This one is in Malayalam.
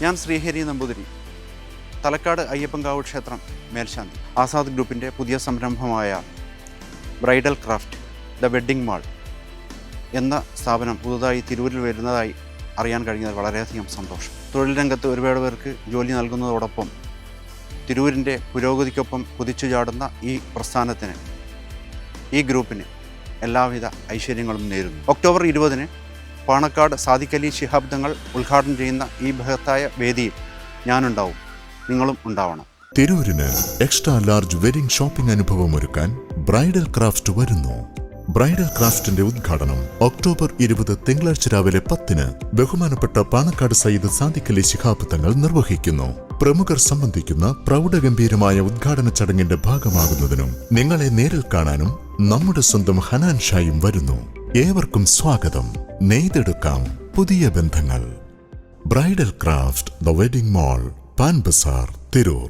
ഞാൻ ശ്രീഹരി നമ്പൂതിരി, തലക്കാട് അയ്യപ്പൻകാവ് ക്ഷേത്രം മേൽശാന്തി. ആസാദ് ഗ്രൂപ്പിൻ്റെ പുതിയ സംരംഭമായ bridal craft the wedding mall എന്ന സ്ഥാപനം പുതുതായി തിരൂരിൽ വരുന്നതായി അറിയാൻ കഴിഞ്ഞത് വളരെയധികം സന്തോഷം. തൊഴിൽ രംഗത്ത് ഒരുപാട് പേർക്ക് ജോലി നൽകുന്നതോടൊപ്പം തിരൂരിൻ്റെ പുരോഗതിക്കൊപ്പം കുതിച്ചു ചാടുന്ന ഈ പ്രസ്ഥാനത്തിന്, ഈ ഗ്രൂപ്പിന് എല്ലാവിധ ഐശ്വര്യങ്ങളും നേരുന്നു. ഒക്ടോബർ 20-ന് പാണക്കാട് സാദിഖ് അലി ശിഹാബ് തങ്ങൾ ഉദ്ഘാടനം ചെയ്യുന്ന ഈ ബൃഹത്തായ വേദിയിൽ ഞാനുണ്ടാവും, നിങ്ങളും ഉണ്ടാവണം. തിരൂരിന് എക്സ്ട്രാ ലാർജ് വെഡിംഗ് ഷോപ്പിംഗ് അനുഭവം ഒരുക്കാൻ ബ്രൈഡൽ ക്രാഫ്റ്റ് വരുന്നു. ബ്രൈഡൽ ക്രാഫ്റ്റിന്റെ ഉദ്ഘാടനം ഒക്ടോബർ 20 തിങ്കളാഴ്ച രാവിലെ 10-ന് ബഹുമാനപ്പെട്ട പാണക്കാട് സയ്യിദ് സാദിഖ് അലി ശിഹാബ് തങ്ങൾ നിർവഹിക്കുന്നു. പ്രമുഖർ സംബന്ധിക്കുന്ന പ്രൗഢഗംഭീരമായ ഉദ്ഘാടന ചടങ്ങിന്റെ ഭാഗമാകുന്നതിനും നിങ്ങളെ നേരിൽ കാണാനും നമ്മുടെ സ്വന്തം ഹനാൻ ഷായും വരുന്നു. ഏവർക്കും സ്വാഗതം. നെയ്തെടുക്കാം പുതിയ ബന്ധങ്ങൾ. Bridal craft the wedding mall, Pan Bazaar, Tirur.